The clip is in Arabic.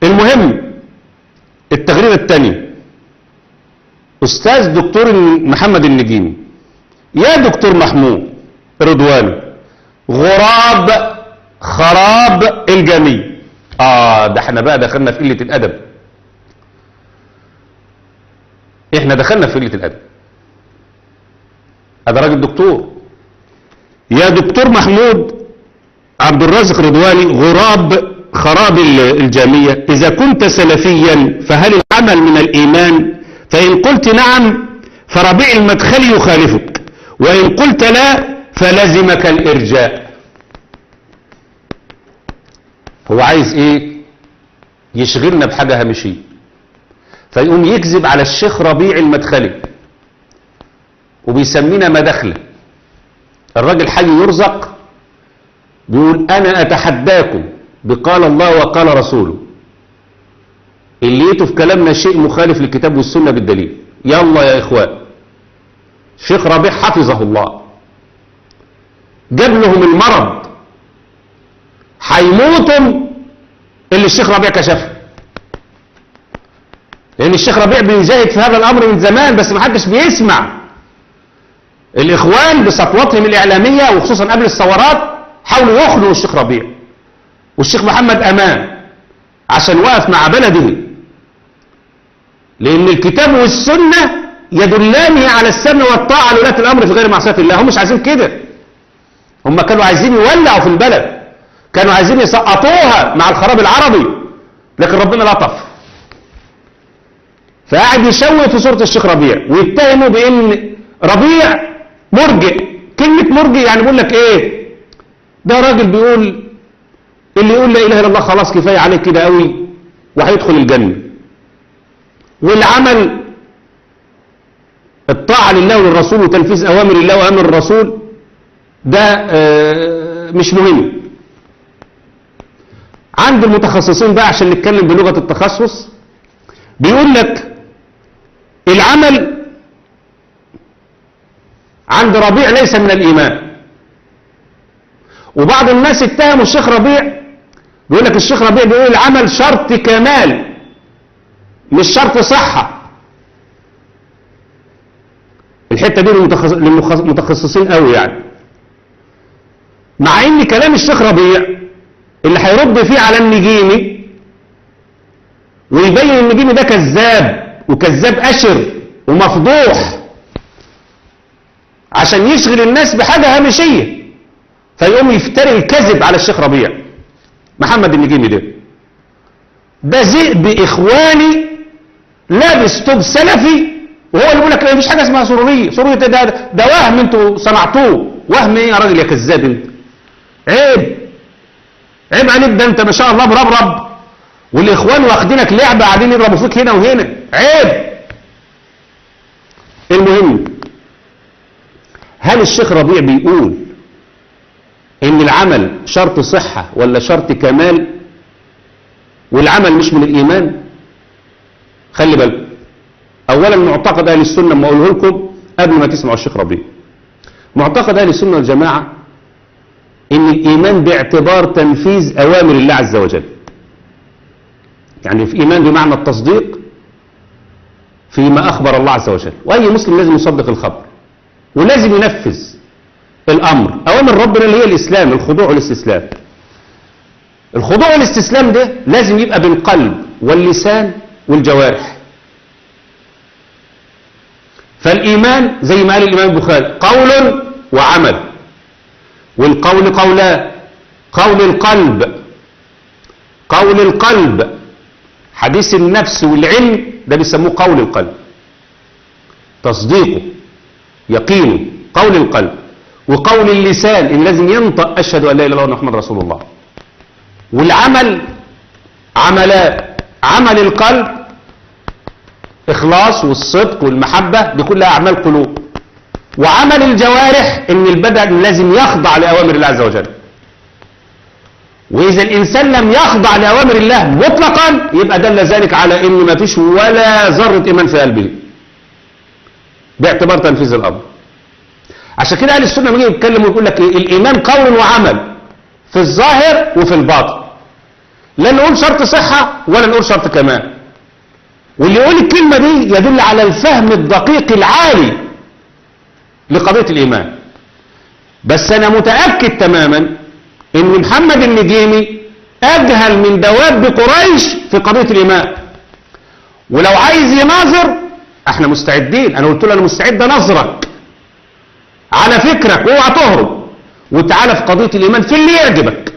المهم التغريدة الثانية، أستاذ دكتور محمد النجيمي: يا دكتور محمود رضواني، غراب خراب الجميع. ده احنا بقى دخلنا في قلة الأدب، احنا دخلنا في قلة الأدب. هذا راجل دكتور. يا دكتور محمود عبد الرازق رضواني، غراب خراب الجامية، إذا كنت سلفيا فهل العمل من الإيمان؟ فإن قلت نعم فربيع المدخلي يخالفك، وإن قلت لا فلزمك الإرجاء. هو عايز إيه؟ يشغلنا بحاجة هامشية، فيقوم يكذب على الشيخ ربيع المدخلي وبيسمينا مداخله. الراجل حي يرزق بيقول: أنا أتحداكم بقال الله وقال رسوله، اللي لقيته في كلامنا شيء مخالف للكتاب والسنة بالدليل. يلا يا إخوان، شيخ ربيع حفظه الله جاب لهم المرض، هيموتوا اللي الشيخ ربيع كشفه، لأن الشيخ ربيع بيجاهد في هذا الأمر من زمان، بس ما حدش بيسمع. الإخوان بسطوتهم الإعلامية وخصوصا قبل الثورات حاولوا يخلوا الشيخ ربيع والشيخ محمد أمان عشان وقف مع بلده، لأن الكتاب والسنة يدلان على السمع والطاعة لولاة الأمر في غير معصية الله. هم مش عايزين كده، هم كانوا عايزين يولعوا في البلد، كانوا عايزين يسقطوها مع الخراب العربي، لكن ربنا لطف، فقاعد يشوه في صورة الشيخ ربيع ويتهموا بأن ربيع مرجئ. كلمة مرجئ يعني بيقول لك ايه؟ ده راجل بيقول اللي يقول لا اله الا الله خلاص كفاية عليه كده قوي وهيدخل الجنة، والعمل الطاعة لله وللرسول وتنفيذ اوامر الله وامر الرسول ده مش مهم. عند المتخصصين بقى عشان نتكلم بلغة التخصص، بيقول لك العمل عند ربيع ليس من الإيمان. وبعض الناس اتهموا الشيخ ربيع، بيقول لك الشيخ ربيع بيقول العمل شرط كمال مش شرط صحة. الحتة دي للمتخصصين قوي يعني، مع ان كلام الشيخ ربيع اللي هيرد فيه على النجيمي ويبين النجيمي ده كذاب وكذاب أشر ومفضوح عشان يشغل الناس بحاجة هامشية، فيقوم يفتري الكذب على الشيخ ربيع. محمد النجيمي ده ذئب إخواني لابس توب سلفي، وهو اللي بيقول لك مفيش حاجة اسمها سرورية. سرورية ده وهم انتوا صنعتوه. وهم ايه يا راجل يا كذاب انت؟ عيب عليك، ده انت ما شاء الله بربرب، والإخوان واخدينك لعبة قاعدين يضربوا فيك هنا وهنا. عيب. المهم، هل الشيخ ربيع بيقول ان العمل شرط صحة ولا شرط كمال والعمل مش من الإيمان؟ خلي بالكم، اولا معتقد اهل السنة ما اقوله لكم قبل ما تسمعوا الشيخ ربيع. معتقد اهل السنة والجماعة ان الإيمان باعتبار تنفيذ اوامر الله عز وجل، يعني في إيمان بمعنى التصديق فيما أخبر الله عز وجل، وأي مسلم لازم يصدق الخبر ولازم ينفذ الأمر. أوامر ربنا اللي هي الإسلام، الخضوع والاستسلام. الخضوع والاستسلام ده لازم يبقى بالقلب واللسان والجوارح. فالإيمان زي ما قال الإمام البخاري قول وعمل، والقول قولان: قول القلب حديث النفس والعلم، ده بيسموه قول القلب، تصديقه يقينه قول القلب. وقول اللسان إن لازم ينطق أشهد أن لا إله إلا الله محمد رسول الله. والعمل عملان: عمل القلب إخلاص والصدق والمحبة، دي كلها أعمال قلوب. وعمل الجوارح إن البدن لازم يخضع لأوامر الله عز وجل. وإذا الإنسان لم يخضع لأوامر الله مطلقا يبقى دل ذلك على إن ما فيش ولا ذرة إيمان في قلبه باعتبار تنفيذ الأمر. عشان كده أهل السنة لما يجي يتكلم ويقول لك إيه؟ الإيمان قول وعمل في الظاهر وفي الباطن. لا نقول شرط صحة ولا نقول شرط كمال. واللي يقول الكلمة دي يدل على الفهم الدقيق العالي لقضية الإيمان. بس أنا متأكد تماما إن محمد النجيمي أجهل من دواب قريش في قضية الإيمان. ولو عايز يناظر احنا مستعدين. أنا قلت له أنا مستعد أنظرك على فكرك، واوعى تهرب، وتعالى في قضية الإيمان في اللي يعجبك.